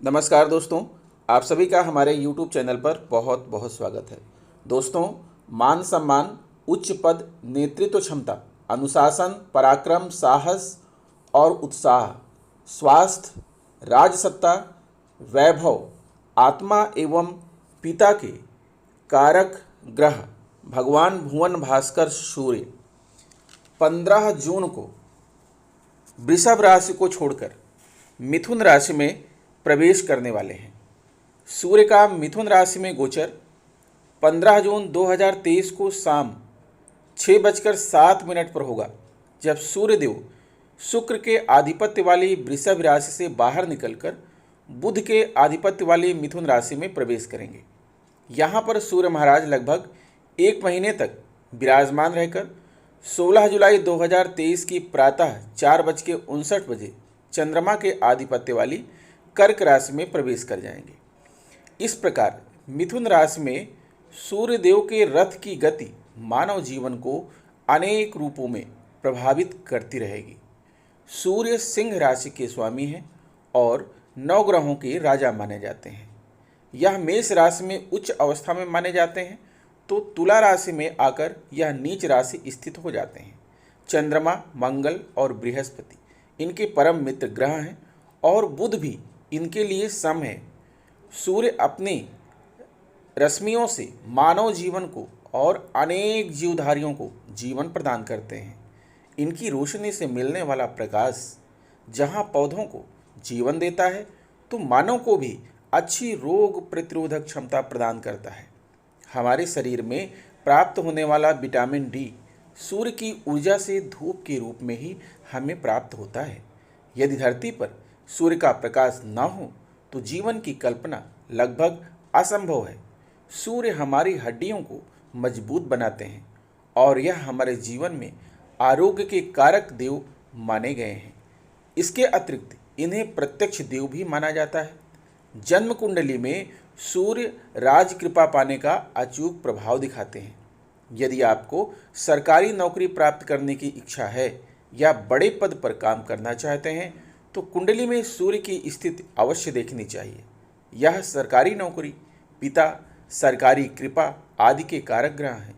नमस्कार दोस्तों, आप सभी का हमारे YouTube चैनल पर बहुत बहुत स्वागत है। दोस्तों, मान सम्मान, उच्च पद, नेतृत्व क्षमता, अनुशासन, पराक्रम, साहस और उत्साह, स्वास्थ्य, राजसत्ता, वैभव, आत्मा एवं पिता के कारक ग्रह भगवान भुवन भास्कर सूर्य 15 जून को वृषभ राशि को छोड़कर मिथुन राशि में प्रवेश करने वाले हैं। सूर्य का मिथुन राशि में गोचर 15 जून 2023 को शाम 6:07 पर होगा, जब सूर्यदेव शुक्र के आधिपत्य वाली वृषभ राशि से बाहर निकलकर बुध के आधिपत्य वाली मिथुन राशि में प्रवेश करेंगे। यहाँ पर सूर्य महाराज लगभग 1 महीने तक विराजमान रहकर 16 जुलाई 2023 की प्रातः 4:59 चंद्रमा के आधिपत्य वाली कर्क राशि में प्रवेश कर जाएंगे। इस प्रकार मिथुन राशि में सूर्यदेव के रथ की गति मानव जीवन को अनेक रूपों में प्रभावित करती रहेगी। सूर्य सिंह राशि के स्वामी हैं और 9 ग्रहों के राजा माने जाते हैं। यह मेष राशि में उच्च अवस्था में माने जाते हैं, तो तुला राशि में आकर यह नीच राशि स्थित हो जाते हैं। चंद्रमा, मंगल और बृहस्पति इनके परम मित्र ग्रह हैं और बुध भी इनके लिए सम है। सूर्य अपनी रश्मियों से मानव जीवन को और अनेक जीवधारियों को जीवन प्रदान करते हैं। इनकी रोशनी से मिलने वाला प्रकाश जहाँ पौधों को जीवन देता है, तो मानव को भी अच्छी रोग प्रतिरोधक क्षमता प्रदान करता है। हमारे शरीर में प्राप्त होने वाला विटामिन डी सूर्य की ऊर्जा से धूप के रूप में ही हमें प्राप्त होता है। यदि धरती पर सूर्य का प्रकाश न हो तो जीवन की कल्पना लगभग असंभव है। सूर्य हमारी हड्डियों को मजबूत बनाते हैं और यह हमारे जीवन में आरोग्य के कारक देव माने गए हैं। इसके अतिरिक्त इन्हें प्रत्यक्ष देव भी माना जाता है। जन्म कुंडली में सूर्य राज कृपा पाने का अचूक प्रभाव दिखाते हैं। यदि आपको सरकारी नौकरी प्राप्त करने की इच्छा है या बड़े पद पर काम करना चाहते हैं, तो कुंडली में सूर्य की स्थिति अवश्य देखनी चाहिए। यह सरकारी नौकरी, पिता, सरकारी कृपा आदि के कारक ग्रह हैं।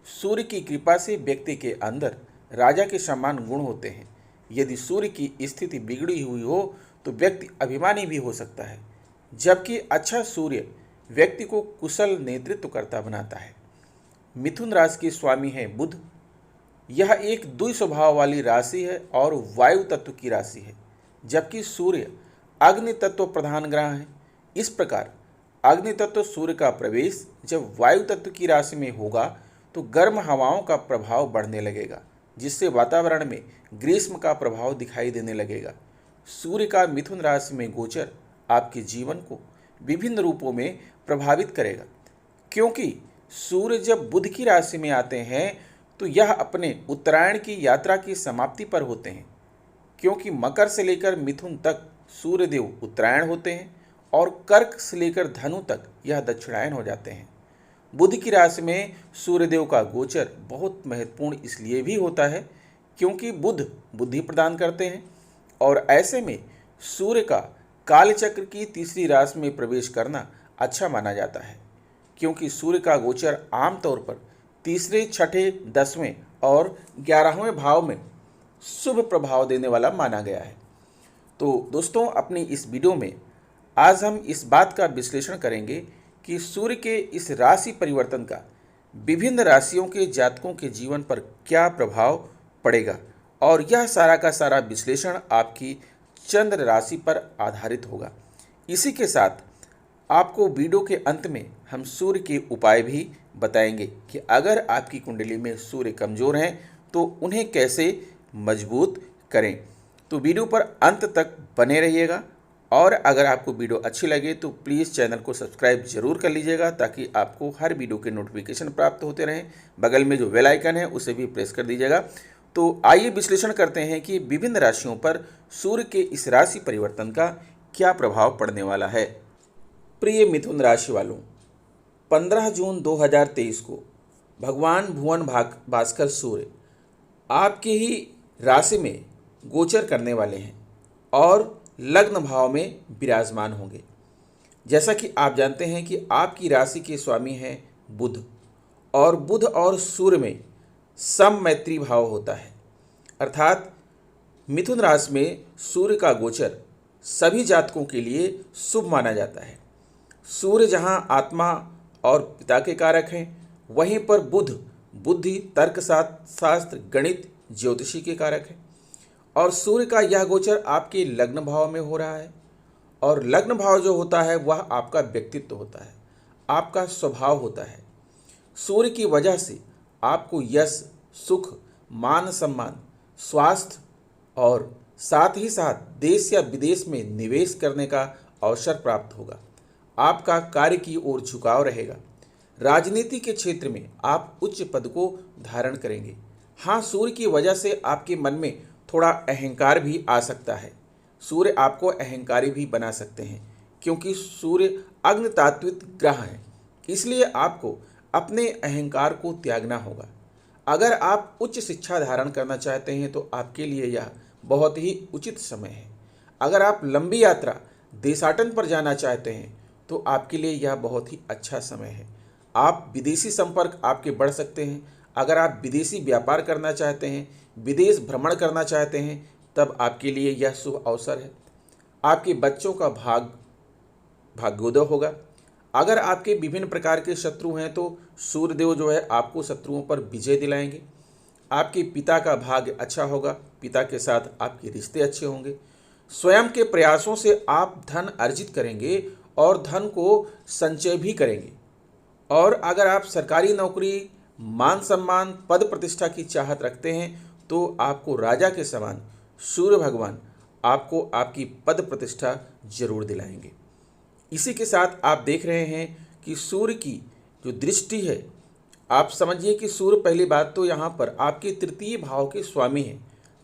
सूर्य की कृपा से व्यक्ति के अंदर राजा के समान गुण होते हैं। यदि सूर्य की स्थिति बिगड़ी हुई हो तो व्यक्ति अभिमानी भी हो सकता है, जबकि अच्छा सूर्य व्यक्ति को कुशल नेतृत्वकर्ता बनाता है। मिथुन राशि के स्वामी है बुध। यह एक द्वि स्वभाव वाली राशि है और वायु तत्व की राशि है, जबकि सूर्य अग्नि तत्व प्रधान ग्रह है। इस प्रकार अग्नि तत्व सूर्य का प्रवेश जब वायु तत्व की राशि में होगा तो गर्म हवाओं का प्रभाव बढ़ने लगेगा, जिससे वातावरण में ग्रीष्म का प्रभाव दिखाई देने लगेगा। सूर्य का मिथुन राशि में गोचर आपके जीवन को विभिन्न रूपों में प्रभावित करेगा, क्योंकि सूर्य जब बुध की राशि में आते हैं तो यह अपने उत्तरायण की यात्रा की समाप्ति पर होते हैं। क्योंकि मकर से लेकर मिथुन तक सूर्यदेव उत्तरायण होते हैं और कर्क से लेकर धनु तक यह दक्षिणायन हो जाते हैं। बुध की राशि में सूर्यदेव का गोचर बहुत महत्वपूर्ण इसलिए भी होता है क्योंकि बुध बुद्धि प्रदान करते हैं, और ऐसे में सूर्य का कालचक्र की तीसरी राशि में प्रवेश करना अच्छा माना जाता है, क्योंकि सूर्य का गोचर आमतौर पर तीसरे, छठे, 10वें और 11वें भाव में शुभ प्रभाव देने वाला माना गया है। तो दोस्तों, अपनी इस वीडियो में आज हम इस बात का विश्लेषण करेंगे कि सूर्य के इस राशि परिवर्तन का विभिन्न राशियों के जातकों के जीवन पर क्या प्रभाव पड़ेगा, और यह सारा का सारा विश्लेषण आपकी चंद्र राशि पर आधारित होगा। इसी के साथ आपको वीडियो के अंत में हम सूर्य के उपाय भी बताएंगे कि अगर आपकी कुंडली में सूर्य कमज़ोर हैं तो उन्हें कैसे मजबूत करें। तो वीडियो पर अंत तक बने रहिएगा, और अगर आपको वीडियो अच्छी लगे तो प्लीज़ चैनल को सब्सक्राइब जरूर कर लीजिएगा, ताकि आपको हर वीडियो के नोटिफिकेशन प्राप्त होते रहें। बगल में जो बेल आइकन है उसे भी प्रेस कर दीजिएगा। तो आइए विश्लेषण करते हैं कि विभिन्न राशियों पर सूर्य के इस राशि परिवर्तन का क्या प्रभाव पड़ने वाला है। प्रिय मिथुन राशि वालों, 15 जून 2023 को भगवान भुवन भास्कर सूर्य आपकी ही राशि में गोचर करने वाले हैं और लग्न भाव में विराजमान होंगे। जैसा कि आप जानते हैं कि आपकी राशि के स्वामी हैं बुध, और बुध और सूर्य में सम मैत्री भाव होता है, अर्थात मिथुन राशि में सूर्य का गोचर सभी जातकों के लिए शुभ माना जाता है। सूर्य जहां आत्मा और पिता के कारक हैं, वहीं पर बुध बुद्धि, तर्क शास्त्र, गणित, ज्योतिषी के कारक हैं। और सूर्य का यह गोचर आपके लग्न भाव में हो रहा है, और लग्न भाव जो होता है वह आपका व्यक्तित्व होता है, आपका स्वभाव होता है। सूर्य की वजह से आपको यश, सुख, मान सम्मान, स्वास्थ्य और साथ ही साथ देश या विदेश में निवेश करने का अवसर प्राप्त होगा। आपका कार्य की ओर झुकाव रहेगा। राजनीति के क्षेत्र में आप उच्च पद को धारण करेंगे। हाँ, सूर्य की वजह से आपके मन में थोड़ा अहंकार भी आ सकता है। सूर्य आपको अहंकारी भी बना सकते हैं, क्योंकि सूर्य अग्नि तात्विक ग्रह है। इसलिए आपको अपने अहंकार को त्यागना होगा। अगर आप उच्च शिक्षा धारण करना चाहते हैं तो आपके लिए यह बहुत ही उचित समय है। अगर आप लंबी यात्रा, देशाटन पर जाना चाहते हैं तो आपके लिए यह बहुत ही अच्छा समय है। आप विदेशी संपर्क आपके बढ़ सकते हैं। अगर आप विदेशी व्यापार करना चाहते हैं, विदेश भ्रमण करना चाहते हैं, तब आपके लिए यह शुभ अवसर है। आपके बच्चों का भाग्योदय होगा। अगर आपके विभिन्न प्रकार के शत्रु हैं तो सूर्यदेव जो है आपको शत्रुओं पर विजय दिलाएंगे। आपके पिता का भाग्य अच्छा होगा, पिता के साथ आपके रिश्ते अच्छे होंगे। स्वयं के प्रयासों से आप धन अर्जित करेंगे और धन को संचय भी करेंगे। और अगर आप सरकारी नौकरी, मान सम्मान, पद प्रतिष्ठा की चाहत रखते हैं तो आपको राजा के समान सूर्य भगवान आपको आपकी पद प्रतिष्ठा जरूर दिलाएंगे। इसी के साथ आप देख रहे हैं कि सूर्य की जो दृष्टि है, आप समझिए कि सूर्य पहली बात तो यहाँ पर आपके तृतीय भाव के स्वामी हैं।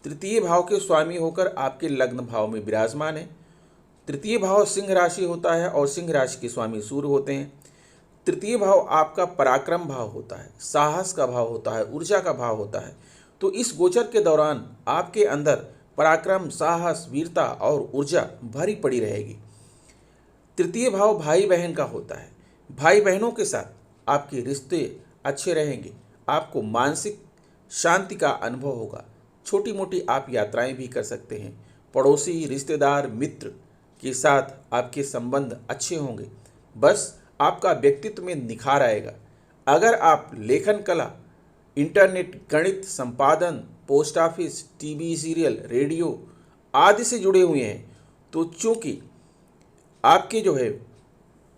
तृतीय भाव के स्वामी होकर आपके लग्न भाव में विराजमान है। तृतीय भाव सिंह राशि होता है और सिंह राशि के स्वामी सूर्य होते हैं। तृतीय भाव आपका पराक्रम भाव होता है, साहस का भाव होता है, ऊर्जा का भाव होता है। तो इस गोचर के दौरान आपके अंदर पराक्रम, साहस, वीरता और ऊर्जा भरी पड़ी रहेगी। तृतीय भाव भाई बहन का होता है। भाई बहनों के साथ आपके रिश्ते अच्छे रहेंगे। आपको मानसिक शांति का अनुभव होगा। छोटी मोटी आप यात्राएं भी कर सकते हैं। पड़ोसी, रिश्तेदार, मित्र के साथ आपके संबंध अच्छे होंगे। बस आपका व्यक्तित्व में निखार आएगा। अगर आप लेखन कला, इंटरनेट, गणित, संपादन, post office, TV serial, radio आदि से जुड़े हुए हैं तो चूंकि आपके जो है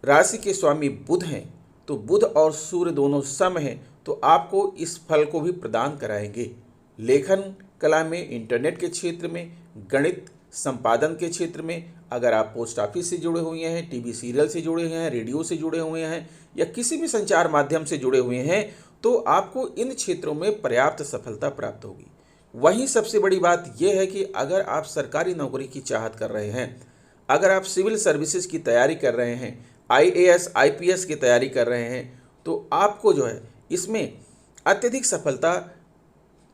राशि के स्वामी बुध हैं, तो बुध और सूर्य दोनों सम हैं, तो आपको इस फल को भी प्रदान कराएंगे। लेखन कला में, इंटरनेट के क्षेत्र में, गणित संपादन के क्षेत्र में, अगर आप पोस्ट ऑफिस से जुड़े हुए हैं, टीवी सीरियल से जुड़े हुए हैं, रेडियो से जुड़े हुए हैं या किसी भी संचार माध्यम से जुड़े हुए हैं, तो आपको इन क्षेत्रों में पर्याप्त सफलता प्राप्त होगी। वहीं सबसे बड़ी बात यह है कि अगर आप सरकारी नौकरी की चाहत कर रहे हैं, अगर आप सिविल सर्विसेज की तैयारी कर रहे हैं, IAS, IPS की तैयारी कर रहे हैं, तो आपको जो है इसमें अत्यधिक सफलता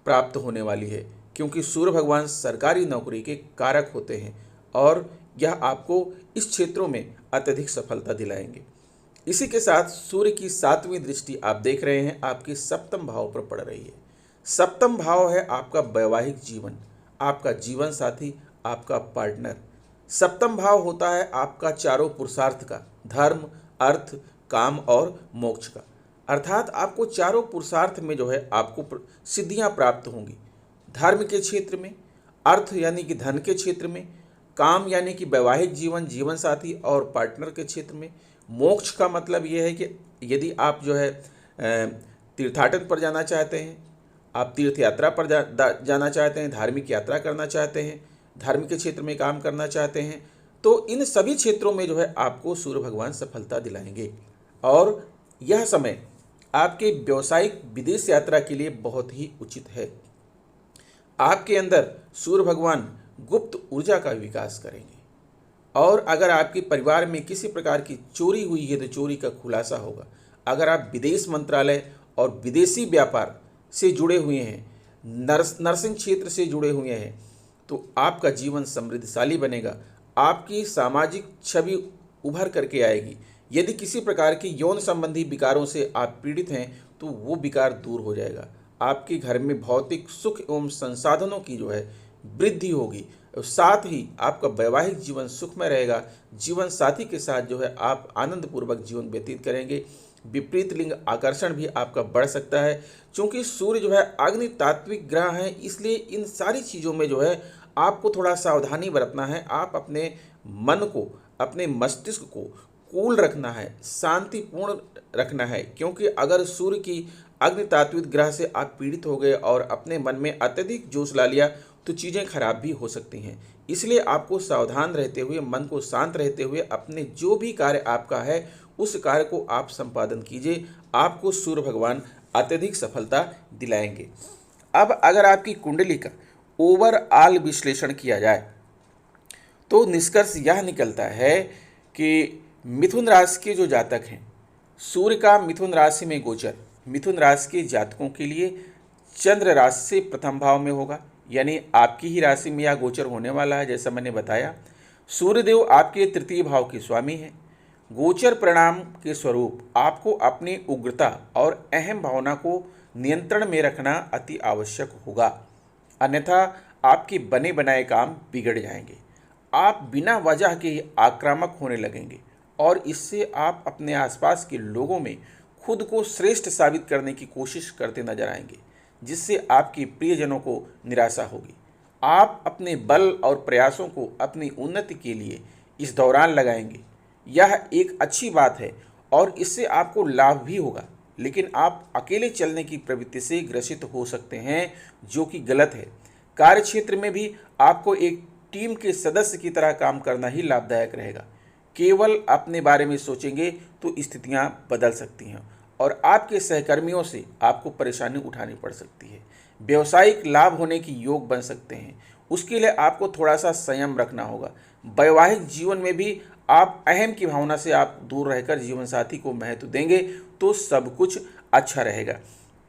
प्राप्त होने वाली है, क्योंकि सूर्य भगवान सरकारी नौकरी के कारक होते हैं और यह आपको इस क्षेत्रों में अत्यधिक सफलता दिलाएंगे। इसी के साथ सूर्य की 7वीं दृष्टि आप देख रहे हैं आपके सप्तम भाव पर पड़ रही है। सप्तम भाव है आपका वैवाहिक जीवन, आपका जीवन साथी, आपका पार्टनर। सप्तम भाव होता है आपका चारों पुरुषार्थ का, धर्म, अर्थ, काम और मोक्ष का। अर्थात आपको चारों पुरुषार्थ में जो है आपको सिद्धियां प्राप्त होंगी। धर्म के क्षेत्र में, अर्थ यानी कि धन के क्षेत्र में, काम यानी कि वैवाहिक जीवन, जीवन साथी और पार्टनर के क्षेत्र में। मोक्ष का मतलब यह है कि यदि आप जो है तीर्थाटन पर जाना चाहते हैं, आप तीर्थ यात्रा पर जाना चाहते हैं, धार्मिक यात्रा करना चाहते हैं, धर्म के क्षेत्र में काम करना चाहते हैं, तो इन सभी क्षेत्रों में जो है आपको सूर्य भगवान सफलता दिलाएंगे। और यह समय आपके व्यावसायिक विदेश यात्रा के लिए बहुत ही उचित है। आपके अंदर सूर्य भगवान गुप्त ऊर्जा का विकास करेंगे। और अगर आपके परिवार में किसी प्रकार की चोरी हुई है तो चोरी का खुलासा होगा। अगर आप विदेश मंत्रालय और विदेशी व्यापार से जुड़े हुए हैं, नर्सिंग क्षेत्र से जुड़े हुए हैं, तो आपका जीवन समृद्धशाली बनेगा। आपकी सामाजिक छवि उभर करके आएगी। यदि किसी प्रकार की यौन संबंधी विकारों से आप पीड़ित हैं तो वो विकार दूर हो जाएगा। आपके घर में भौतिक सुख एवं संसाधनों की जो है वृद्धि होगी। साथ ही आपका वैवाहिक जीवन सुखमय रहेगा। जीवन साथी के साथ जो है आप आनंदपूर्वक जीवन व्यतीत करेंगे। विपरीत लिंग आकर्षण भी आपका बढ़ सकता है। क्योंकि सूर्य जो है अग्नि तात्विक ग्रह है, इसलिए इन सारी चीज़ों में जो है आपको थोड़ा सावधानी बरतना है। आप अपने मन को, अपने मस्तिष्क को कूल रखना है, शांतिपूर्ण रखना है। क्योंकि अगर सूर्य की अग्नि तात्विक ग्रह से आप पीड़ित हो गए और अपने मन में अत्यधिक जोश ला लिया तो चीज़ें खराब भी हो सकती हैं। इसलिए आपको सावधान रहते हुए, मन को शांत रहते हुए अपने जो भी कार्य आपका है उस कार्य को आप संपादन कीजिए। आपको सूर्य भगवान अत्यधिक सफलता दिलाएंगे। अब अगर आपकी कुंडली का ओवरऑल विश्लेषण किया जाए तो निष्कर्ष यह निकलता है कि मिथुन राशि के जो जातक हैं, सूर्य का मिथुन राशि में गोचर मिथुन राशि के जातकों के लिए चंद्र राशि से प्रथम भाव में होगा, यानी आपकी ही राशि में यह गोचर होने वाला है। जैसा मैंने बताया, सूर्यदेव आपके तृतीय भाव के स्वामी हैं। गोचर परिणाम के स्वरूप आपको अपनी उग्रता और अहम भावना को नियंत्रण में रखना अति आवश्यक होगा, अन्यथा आपके बने बनाए काम बिगड़ जाएंगे। आप बिना वजह के आक्रामक होने लगेंगे और इससे आप अपने आसपास के लोगों में खुद को श्रेष्ठ साबित करने की कोशिश करते नजर आएंगे, जिससे आपके प्रियजनों को निराशा होगी। आप अपने बल और प्रयासों को अपनी उन्नति के लिए इस दौरान लगाएंगे। यह एक अच्छी बात है और इससे आपको लाभ भी होगा, लेकिन आप अकेले चलने की प्रवृत्ति से ग्रसित हो सकते हैं, जो कि गलत है। कार्यक्षेत्र में भी आपको एक टीम के सदस्य की तरह काम करना ही लाभदायक रहेगा। केवल अपने बारे में सोचेंगे तो स्थितियां बदल सकती हैं और आपके सहकर्मियों से आपको परेशानी उठानी पड़ सकती है। व्यवसायिक लाभ होने की योग बन सकते हैं, उसके लिए आपको थोड़ा सा संयम रखना होगा। वैवाहिक जीवन में भी आप अहम की भावना से आप दूर रहकर जीवन साथी को महत्व देंगे तो सब कुछ अच्छा रहेगा।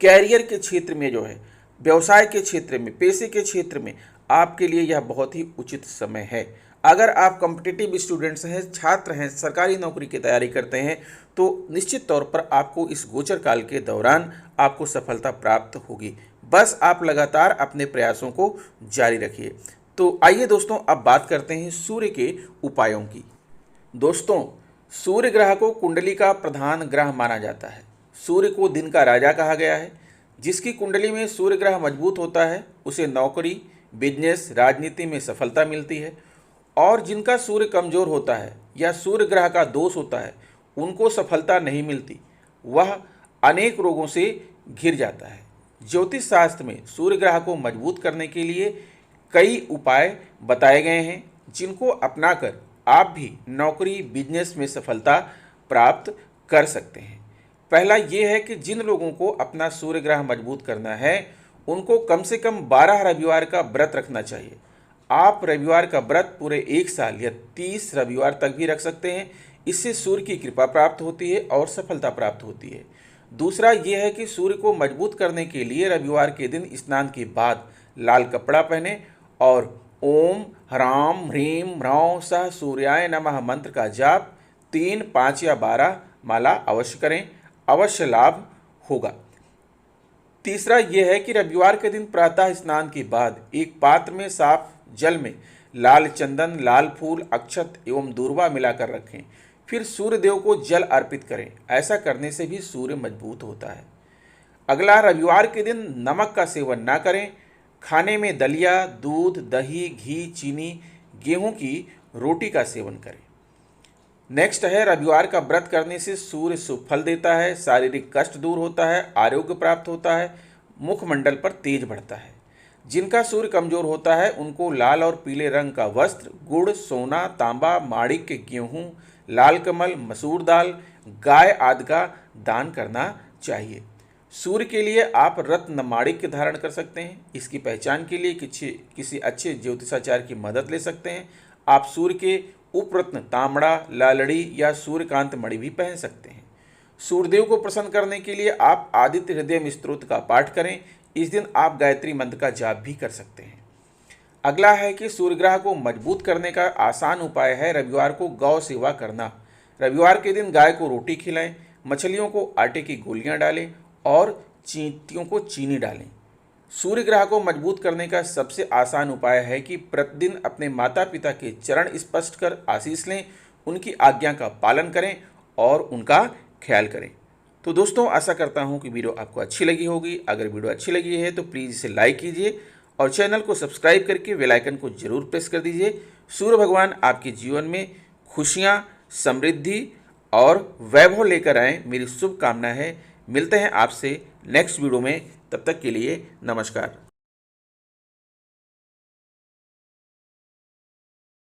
कैरियर के क्षेत्र में जो है, व्यवसाय के क्षेत्र में, पैसे के क्षेत्र में आपके लिए यह बहुत ही उचित समय है। अगर आप कॉम्पिटिटिव स्टूडेंट्स हैं, छात्र हैं, सरकारी नौकरी की तैयारी करते हैं तो निश्चित तौर पर आपको इस गोचर काल के दौरान आपको सफलता प्राप्त होगी। बस आप लगातार अपने प्रयासों को जारी रखिए। तो आइए दोस्तों, अब बात करते हैं सूर्य के उपायों की। दोस्तों, सूर्य ग्रह को कुंडली का प्रधान ग्रह माना जाता है। सूर्य को दिन का राजा कहा गया है। जिसकी कुंडली में सूर्य ग्रह मजबूत होता है उसे नौकरी, बिजनेस, राजनीति में सफलता मिलती है। और जिनका सूर्य कमजोर होता है या सूर्य ग्रह का दोष होता है उनको सफलता नहीं मिलती, वह अनेक रोगों से घिर जाता है। ज्योतिष शास्त्र में सूर्य ग्रह को मजबूत करने के लिए कई उपाय बताए गए हैं, जिनको अपनाकर आप भी नौकरी, बिजनेस में सफलता प्राप्त कर सकते हैं। पहला ये है कि जिन लोगों को अपना सूर्य ग्रह मजबूत करना है उनको कम से कम 12 रविवार का व्रत रखना चाहिए। आप रविवार का व्रत पूरे 1 साल या 30 रविवार तक भी रख सकते हैं। इससे सूर्य की कृपा प्राप्त होती है और सफलता प्राप्त होती है। दूसरा ये है कि सूर्य को मजबूत करने के लिए रविवार के दिन स्नान के बाद लाल कपड़ा पहने और ओम ह्राम ह्रीम ह्रौं सह सूर्याय नमः मंत्र का जाप 3, 5 या 12 माला अवश्य करें, अवश्य लाभ होगा। तीसरा यह है कि रविवार के दिन प्रातः स्नान के बाद एक पात्र में साफ जल में लाल चंदन, लाल फूल, अक्षत एवं दूर्वा मिलाकर रखें। फिर सूर्य देव को जल अर्पित करें। ऐसा करने से भी सूर्य मजबूत होता है। अगला, रविवार के दिन नमक का सेवन ना करें। खाने में दलिया, दूध, दही, घी, चीनी, गेहूं की रोटी का सेवन करें। नेक्स्ट है, रविवार का व्रत करने से सूर्य शुभ फल देता है, शारीरिक कष्ट दूर होता है, आरोग्य प्राप्त होता है, मुखमंडल पर तेज बढ़ता है। जिनका सूर्य कमजोर होता है उनको लाल और पीले रंग का वस्त्र, गुड़, सोना, तांबा, माणिक्य, गेहूं, लाल कमल, मसूर दाल, गाय आदि का दान करना चाहिए। सूर्य के लिए आप रत्न माणिक्य धारण कर सकते हैं। इसकी पहचान के लिए किसी अच्छे ज्योतिषाचार्य की मदद ले सकते हैं। आप सूर्य के उपरत्न तांबड़ा, लालड़ी या सूर्यकांत मणि भी पहन सकते हैं। सूर्यदेव को प्रसन्न करने के लिए आप आदित्य हृदय स्तोत्र का पाठ करें। इस दिन आप गायत्री मंत्र का जाप भी कर सकते हैं। अगला है कि सूर्य ग्रह को मजबूत करने का आसान उपाय है रविवार को गौ सेवा करना। रविवार के दिन गाय को रोटी खिलाएं, मछलियों को आटे की गोलियां डालें और चींटियों को चीनी डालें। सूर्य ग्रह को मजबूत करने का सबसे आसान उपाय है कि प्रतिदिन अपने माता पिता के चरण स्पर्श कर आशीष लें, उनकी आज्ञा का पालन करें और उनका ख्याल करें। तो दोस्तों, आशा करता हूं कि वीडियो आपको अच्छी लगी होगी। अगर वीडियो अच्छी लगी है तो प्लीज़ इसे लाइक कीजिए और चैनल को सब्सक्राइब करके बेल आइकन को जरूर प्रेस कर दीजिए। सूर्य भगवान आपके जीवन में खुशियां, समृद्धि और वैभव लेकर आएँ, मेरी शुभकामना है। मिलते हैं आपसे नेक्स्ट वीडियो में, तब तक के लिए नमस्कार।